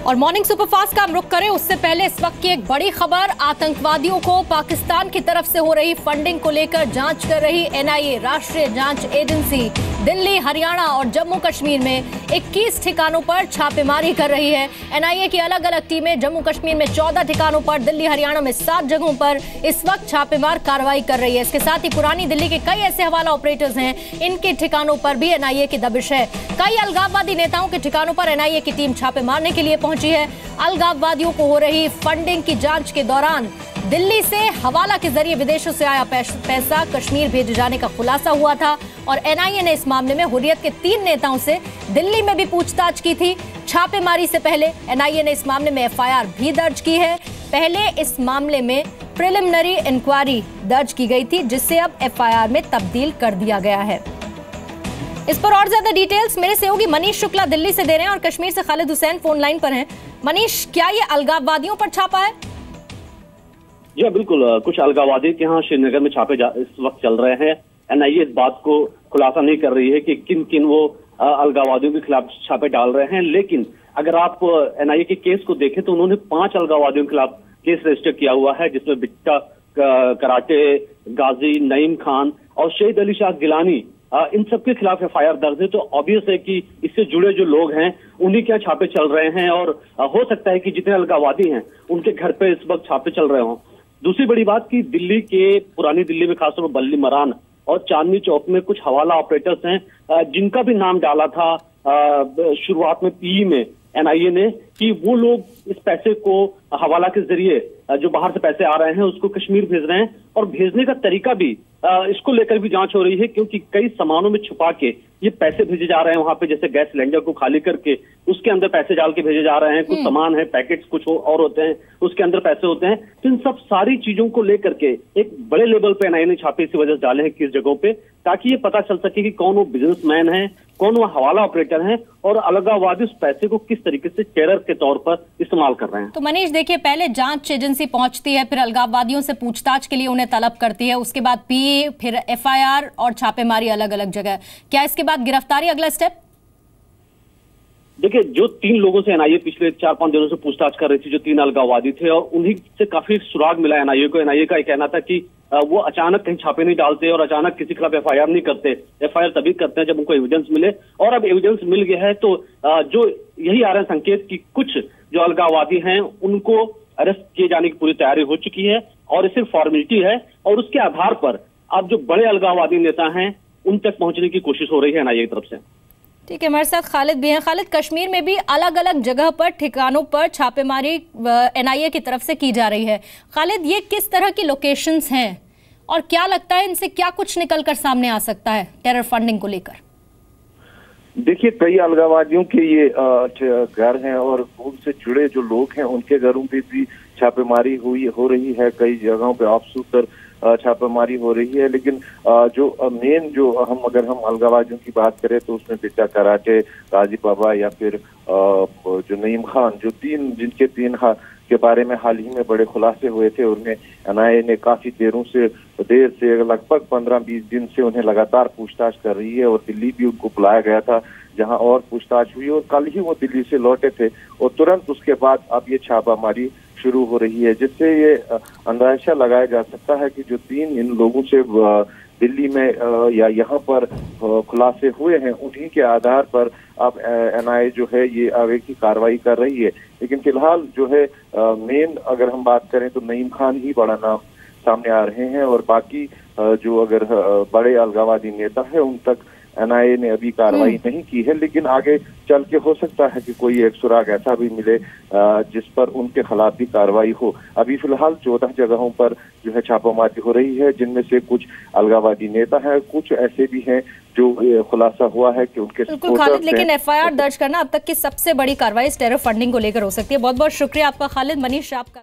और morning superfast का हम रुख करें उससे पहले इस वक्त की एक बड़ी खबर, आतंकवादियों को पाकिस्तान की तरफ से हो रही फंडिंग को लेकर जांच कर रही एनआईए राष्ट्रीय जांच एजेंसी दिल्ली, हरियाणा और जम्मू कश्मीर में 21 ठिकानों पर छापेमारी कर रही है। एनआईए की अलग अलग टीमें जम्मू कश्मीर में 14 ठिकानों पर, दिल्ली हरियाणा में 7 जगहों पर इस वक्त छापेमार कार्रवाई कर रही है। इसके साथ ही पुरानी दिल्ली के कई ऐसे हवाला ऑपरेटर्स हैं, इनके ठिकानों पर भी एनआईए की दबिश है। कई अलगाववादी नेताओं के ठिकानों पर एनआईए की टीम छापे मारने के लिए पहुंची है। अलगाववादियों को हो रही फंडिंग की जांच के दौरान दिल्ली से हवाला के जरिए विदेशों से आया पैसा कश्मीर भेजे जाने का खुलासा हुआ था और एनआईए ने इस मामले में हुर्रियत के 3 नेताओं से दिल्ली में भी पूछताछ की थी। छापेमारी से पहले एनआईए ने इस मामले में एफआईआर भी दर्ज की है। पहले इस मामले में प्रिलिमिनरी इंक्वायरी दर्ज की गई थी, जिससे अब एफआईआर में तब्दील कर दिया गया है। इस पर और ज्यादा डिटेल्स मेरे सहयोगी मनीष शुक्ला दिल्ली से दे रहे हैं और कश्मीर से खालिद हुसैन फोन लाइन पर हैं। मनीष, क्या ये अलगाववादियों पर छापा है? जी बिल्कुल, कुछ अलगाववादी के यहाँ श्रीनगर में छापे इस वक्त चल रहे हैं। एनआईए इस बात को खुलासा नहीं कर रही है कि किन किन वो अलगाववादियों के खिलाफ छापे डाल रहे हैं, लेकिन अगर आप एनआईए के केस को देखें तो उन्होंने 5 अलगाववादियों के खिलाफ केस रजिस्टर किया हुआ है, जिसमें बिट्टा कराटे, गाजी, नईम खान और शहीद अली शाह गिलानी, इन सबके खिलाफ एफआईआर दर्ज है। तो ऑब्वियस है कि इससे जुड़े जो लोग हैं उन्हीं के छापे चल रहे हैं और हो सकता है कि जितने अलगाववादी हैं उनके घर पे इस वक्त छापे चल रहे हों। दूसरी बड़ी बात कि दिल्ली के पुरानी दिल्ली में खासतौर पर बल्ली मरान और चांदनी चौक में कुछ हवाला ऑपरेटर्स हैं जिनका भी नाम डाला था शुरुआत में पीई में एनआईए ने कि वो लोग इस पैसे को हवाला के जरिए जो बाहर से पैसे आ रहे हैं उसको कश्मीर भेज रहे हैं और भेजने का तरीका भी इसको लेकर भी जांच हो रही है, क्योंकि कई सामानों में छुपा के ये पैसे भेजे जा रहे हैं। वहां पे जैसे गैस सिलेंडर को खाली करके उसके अंदर पैसे डाल के भेजे जा रहे हैं, कुछ सामान है, पैकेट्स कुछ और होते हैं, उसके अंदर पैसे होते हैं। तो इन सब सारी चीजों को लेकर के एक बड़े लेवल पे एनआईए ने छापे इसी वजह से डाले हैं किस जगहों पे, ताकि ये पता चल सके कि कौन वो बिजनेसमैन है, कौन वो हवाला ऑपरेटर है और अलगाववादी उस पैसे को किस तरीके से टेरर के तौर पर इस्तेमाल कर रहे हैं। तो मनीष देखिए, पहले जांच एजेंसी पहुंचती है, फिर अलगाववादियों से पूछताछ के लिए उन्हें तलब करती है, उसके बाद पीए, फिर एफआईआर और छापेमारी अलग अलग जगह। क्या इसके बाद गिरफ्तारी अगला स्टेप? देखिए, जो 3 लोगों से एनआईए पिछले 4-5 दिनों से पूछताछ कर रही थी, जो 3 अलगाववादी थे, और उन्हीं से काफी सुराग मिला एनआईए को। एनआईए का कहना था कि वो अचानक कहीं छापे नहीं डालते और अचानक किसी के खिलाफ एफआईआर नहीं करते। एफआईआर तभी करते हैं जब उनको एविडेंस मिले, और अब एविडेंस मिल गया है तो जो यही आ रहे हैं संकेत कि कुछ जो अलगाववादी हैं उनको अरेस्ट किए जाने की पूरी तैयारी हो चुकी है और ये सिर्फ फॉर्मेलिटी है, और उसके आधार पर अब जो बड़े अलगाववादी नेता हैं उन तक पहुंचने की कोशिश हो रही है एनआईए की तरफ से। ठीक है, हमारे साथ खालिद भी हैं। खालिद, कश्मीर में भी अलग अलग जगह पर ठिकानों पर छापेमारी एनआईए की तरफ से की जा रही है। खालिद, ये किस तरह की लोकेशंस हैं और क्या लगता है इनसे क्या कुछ निकलकर सामने आ सकता है टेरर फंडिंग को लेकर? देखिए, कई अलगाववादियों के ये घर हैं और उनसे जुड़े जो लोग हैं उनके घरों पे भी छापेमारी हो रही है। कई जगहों पे ऑफशूटर छापेमारी हो रही है, लेकिन जो मेन जो अगर हम अलगाववादियों की बात करें तो उसमें बिट्टा कराटे, गाजी बाबा या फिर जो नईम खान, जो जिनके 3 के बारे में हाल ही में बड़े खुलासे हुए थे, उन्हें एनआईए ने काफी देर से लगभग 15-20 दिन से उन्हें लगातार पूछताछ कर रही है और दिल्ली भी उनको बुलाया गया था जहां और पूछताछ हुई और कल ही वो दिल्ली से लौटे थे और तुरंत उसके बाद अब ये छापामारी शुरू हो रही है, जिससे ये अंदाजा लगाया जा सकता है कि जो 3 इन लोगों से दिल्ली में या यहाँ पर खुलासे हुए हैं उन्हीं के आधार पर अब एनआईए जो है ये आगे की कार्रवाई कर रही है। लेकिन फिलहाल जो है मेन अगर हम बात करें तो नईम खान ही बड़ा नाम सामने आ रहे हैं और बाकी जो अगर बड़े अलगाववादी नेता है उन तक एनआईए ने अभी कार्रवाई नहीं की है, लेकिन आगे चल के हो सकता है कि कोई एक सुराग ऐसा भी मिले जिस पर उनके खिलाफ भी कार्रवाई हो। अभी फिलहाल 14 जगहों पर जो है छापामारी हो रही है, जिनमें से कुछ अलगाववादी नेता हैं, कुछ ऐसे भी हैं जो खुलासा हुआ है कि उनके खालिद, लेकिन एफआईआर दर्ज करना अब तक की सबसे बड़ी कार्रवाई इस टेरर फंडिंग को लेकर हो सकती है। बहुत बहुत शुक्रिया आपका खालिद। मनीष आपका